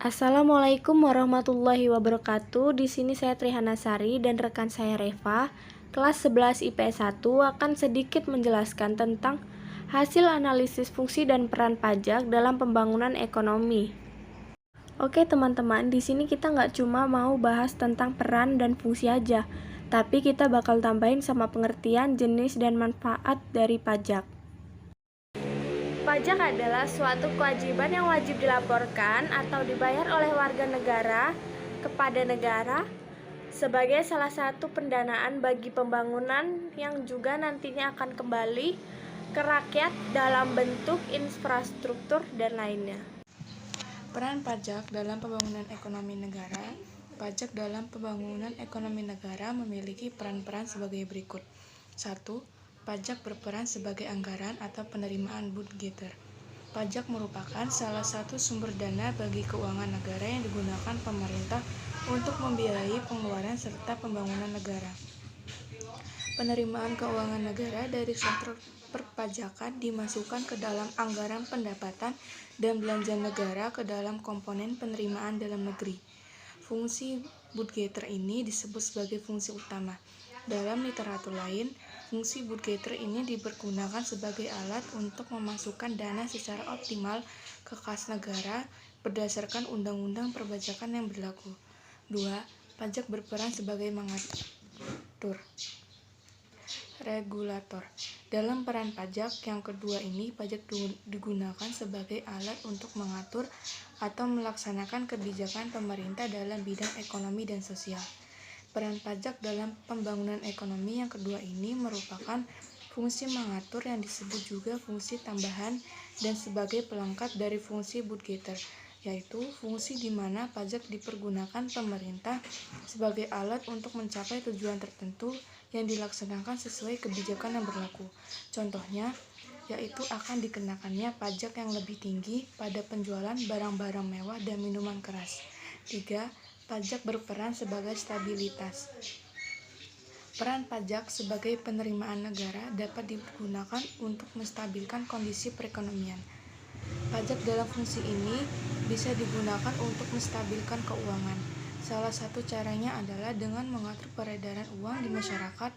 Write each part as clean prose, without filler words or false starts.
Assalamualaikum warahmatullahi wabarakatuh. Di sini saya Trihana Sari dan rekan saya Reva. Kelas 11 IPS 1 akan sedikit menjelaskan tentang hasil analisis fungsi dan peran pajak dalam pembangunan ekonomi. Oke teman-teman, di sini kita nggak cuma mau bahas tentang peran dan fungsi aja, tapi kita bakal tambahin sama pengertian, jenis, dan manfaat dari pajak. Pajak adalah suatu kewajiban yang wajib dilaporkan atau dibayar oleh warga negara kepada negara sebagai salah satu pendanaan bagi pembangunan yang juga nantinya akan kembali ke rakyat dalam bentuk infrastruktur dan lainnya. Peran pajak dalam pembangunan ekonomi negara. Pajak dalam pembangunan ekonomi negara memiliki peran-peran sebagai berikut. 1. Pajak berperan sebagai anggaran atau penerimaan budgeter. Pajak merupakan salah satu sumber dana bagi keuangan negara yang digunakan pemerintah untuk membiayai pengeluaran serta pembangunan negara. Penerimaan keuangan negara dari sektor perpajakan dimasukkan ke dalam anggaran pendapatan dan belanja negara ke dalam komponen penerimaan dalam negeri. Fungsi budgeter ini disebut sebagai fungsi utama. Dalam literatur lain, fungsi budgeter ini dipergunakan sebagai alat untuk memasukkan dana secara optimal ke kas negara berdasarkan undang-undang perpajakan yang berlaku. 2. Pajak berperan sebagai mengatur regulator. Dalam peran pajak yang kedua ini, pajak digunakan sebagai alat untuk mengatur atau melaksanakan kebijakan pemerintah dalam bidang ekonomi dan sosial. Peran pajak dalam pembangunan ekonomi yang kedua ini merupakan fungsi mengatur yang disebut juga fungsi tambahan dan sebagai pelengkap dari fungsi budgeter, yaitu fungsi di mana pajak dipergunakan pemerintah sebagai alat untuk mencapai tujuan tertentu yang dilaksanakan sesuai kebijakan yang berlaku. Contohnya, yaitu akan dikenakannya pajak yang lebih tinggi pada penjualan barang-barang mewah dan minuman keras. 3. Pajak berperan sebagai stabilitas. Peran pajak sebagai penerimaan negara dapat digunakan untuk menstabilkan kondisi perekonomian. Pajak dalam fungsi ini bisa digunakan untuk menstabilkan keuangan. Salah satu caranya adalah dengan mengatur peredaran uang di masyarakat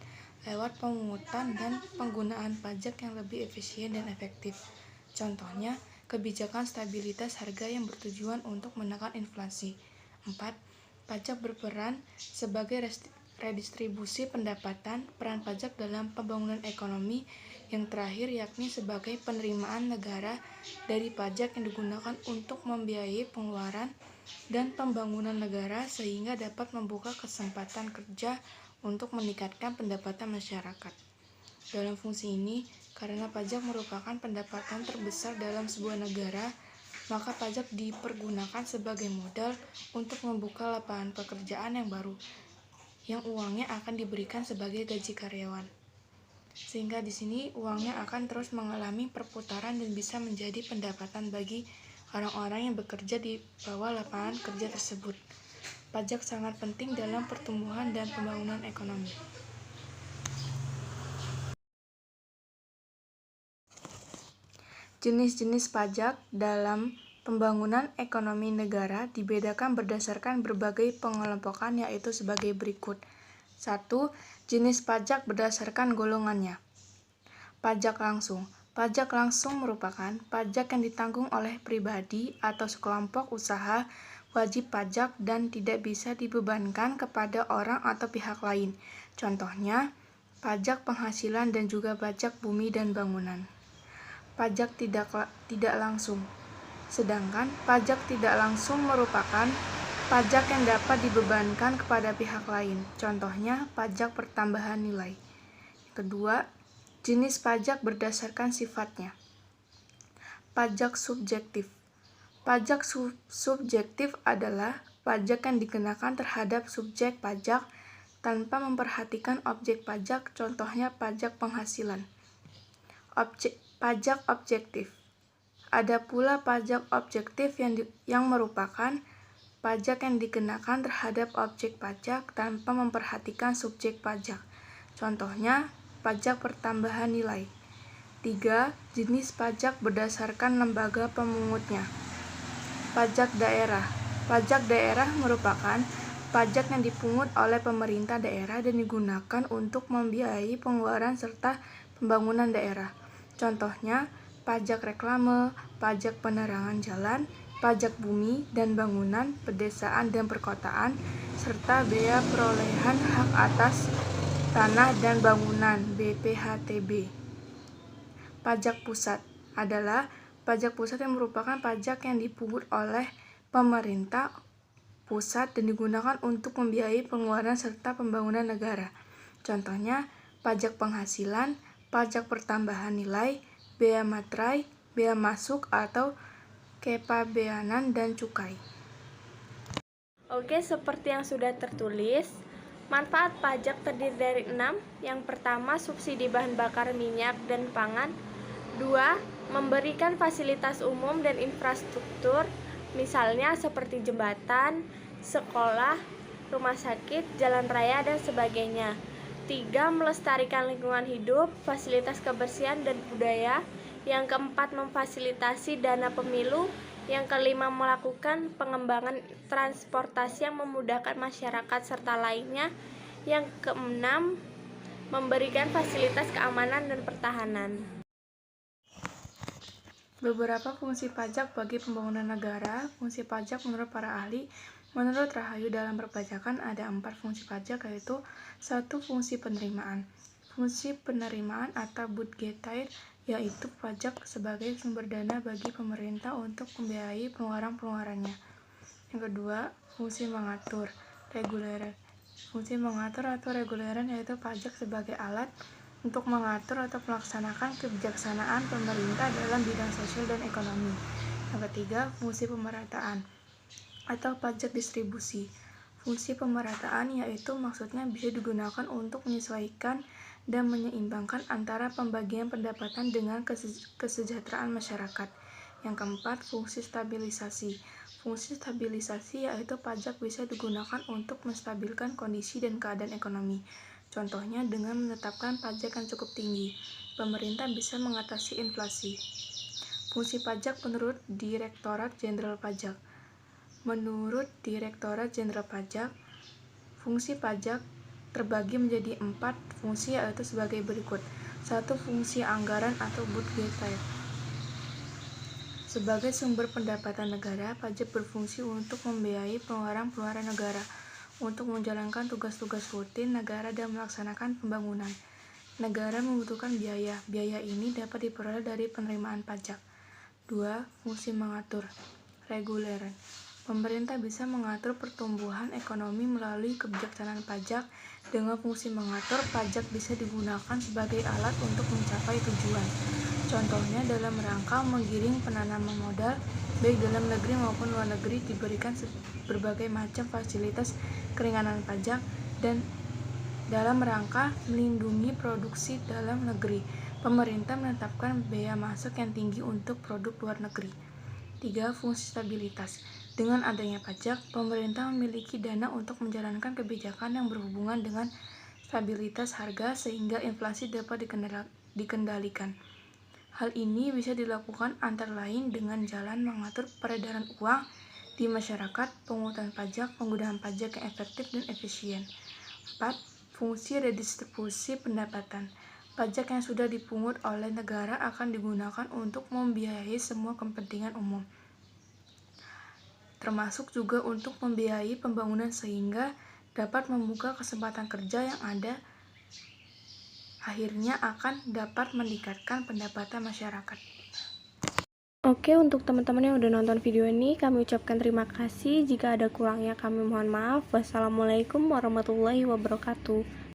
lewat pemungutan dan penggunaan pajak yang lebih efisien dan efektif. Contohnya, kebijakan stabilitas harga yang bertujuan untuk menekan inflasi. 4. Pajak berperan sebagai redistribusi pendapatan. Peran pajak dalam pembangunan ekonomi yang terakhir yakni sebagai penerimaan negara dari pajak yang digunakan untuk membiayai pengeluaran dan pembangunan negara sehingga dapat membuka kesempatan kerja untuk meningkatkan pendapatan masyarakat. Dalam fungsi ini, karena pajak merupakan pendapatan terbesar dalam sebuah negara, maka pajak dipergunakan sebagai modal untuk membuka lapangan pekerjaan yang baru, yang uangnya akan diberikan sebagai gaji karyawan. Sehingga di sini uangnya akan terus mengalami perputaran dan bisa menjadi pendapatan bagi orang-orang yang bekerja di bawah lapangan kerja tersebut. Pajak sangat penting dalam pertumbuhan dan pembangunan ekonomi. Jenis-jenis pajak dalam pembangunan ekonomi negara dibedakan berdasarkan berbagai pengelompokan, yaitu sebagai berikut. 1. Jenis pajak berdasarkan golongannya. Pajak langsung. Pajak langsung merupakan pajak yang ditanggung oleh pribadi atau sekelompok usaha wajib pajak dan tidak bisa dibebankan kepada orang atau pihak lain. Contohnya, pajak penghasilan dan juga pajak bumi dan bangunan. Pajak tidak langsung. Sedangkan pajak tidak langsung merupakan pajak yang dapat dibebankan kepada pihak lain. Contohnya, pajak pertambahan nilai. Kedua, jenis pajak berdasarkan sifatnya. Pajak subjektif. Pajak subjektif adalah pajak yang dikenakan terhadap subjek pajak tanpa memperhatikan objek pajak, contohnya pajak penghasilan. Pajak objektif. Ada pula pajak objektif yang merupakan pajak yang dikenakan terhadap objek pajak tanpa memperhatikan subjek pajak. Contohnya, pajak pertambahan nilai. 3. Jenis pajak berdasarkan lembaga pemungutnya. Pajak daerah. Pajak daerah merupakan pajak yang dipungut oleh pemerintah daerah dan digunakan untuk membiayai pengeluaran serta pembangunan daerah. Contohnya, pajak reklame, pajak penerangan jalan, pajak bumi dan bangunan, pedesaan dan perkotaan, serta bea perolehan hak atas tanah dan bangunan (BPHTB). Pajak pusat adalah pajak pusat yang merupakan pajak yang dipungut oleh pemerintah pusat dan digunakan untuk membiayai pengeluaran serta pembangunan negara. Contohnya, pajak penghasilan, pajak pertambahan nilai, bea materai, bea masuk atau kepabeanan dan cukai. Oke, seperti yang sudah tertulis, manfaat pajak terdiri dari 6. Yang pertama, subsidi bahan bakar minyak dan pangan. 2. Memberikan fasilitas umum dan infrastruktur, misalnya seperti jembatan, sekolah, rumah sakit, jalan raya, dan sebagainya. 3. Melestarikan lingkungan hidup, fasilitas kebersihan dan budaya. Yang keempat, memfasilitasi dana pemilu. Yang kelima, melakukan pengembangan transportasi yang memudahkan masyarakat serta lainnya. Yang keenam, memberikan fasilitas keamanan dan pertahanan. Beberapa fungsi pajak bagi pembangunan negara. Fungsi pajak menurut para ahli. Menurut Rahayu, dalam perpajakan ada 4 fungsi pajak, yaitu 1. Fungsi penerimaan. Fungsi penerimaan atau budgetair, yaitu pajak sebagai sumber dana bagi pemerintah untuk membiayai pengeluaran-pengeluarannya. Yang kedua, fungsi mengatur, reguleran. Fungsi mengatur atau reguleran yaitu pajak sebagai alat untuk mengatur atau melaksanakan kebijaksanaan pemerintah dalam bidang sosial dan ekonomi. Yang ketiga, fungsi pemerataan atau pajak distribusi. Fungsi pemerataan yaitu maksudnya bisa digunakan untuk menyesuaikan dan menyeimbangkan antara pembagian pendapatan dengan kesejahteraan masyarakat. Yang keempat, fungsi stabilisasi. Fungsi stabilisasi yaitu pajak bisa digunakan untuk menstabilkan kondisi dan keadaan ekonomi. Contohnya dengan menetapkan pajak yang cukup tinggi, pemerintah bisa mengatasi inflasi. Fungsi pajak menurut Direktorat Jenderal Pajak. Menurut Direktorat Jenderal Pajak, fungsi pajak terbagi menjadi 4 fungsi, yaitu sebagai berikut. 1. Fungsi anggaran atau budgetair. Sebagai sumber pendapatan negara, pajak berfungsi untuk membiayai pengeluaran-pengeluaran negara, untuk menjalankan tugas-tugas rutin negara dan melaksanakan pembangunan. Negara membutuhkan biaya. Biaya ini dapat diperoleh dari penerimaan pajak. 2. Fungsi mengatur, reguleran. Pemerintah bisa mengatur pertumbuhan ekonomi melalui kebijaksanaan pajak. Dengan fungsi mengatur, pajak bisa digunakan sebagai alat untuk mencapai tujuan. Contohnya dalam rangka menggiring penanaman modal, baik dalam negeri maupun luar negeri, diberikan berbagai macam fasilitas keringanan pajak, dan dalam rangka melindungi produksi dalam negeri, pemerintah menetapkan bea masuk yang tinggi untuk produk luar negeri. 3. Fungsi stabilitas. Dengan adanya pajak, pemerintah memiliki dana untuk menjalankan kebijakan yang berhubungan dengan stabilitas harga sehingga inflasi dapat dikendalikan. Hal ini bisa dilakukan antara lain dengan jalan mengatur peredaran uang di masyarakat, pengutan pajak, penggunaan pajak yang efektif dan efisien. 4. Fungsi redistribusi pendapatan. Pajak yang sudah dipungut oleh negara akan digunakan untuk membiayai semua kepentingan umum, termasuk juga untuk membiayai pembangunan sehingga dapat membuka kesempatan kerja yang ada, akhirnya akan dapat meningkatkan pendapatan masyarakat. Oke, untuk teman-teman yang udah nonton video ini, kami ucapkan terima kasih. Jika ada kurangnya, kami mohon maaf. Wassalamualaikum warahmatullahi wabarakatuh.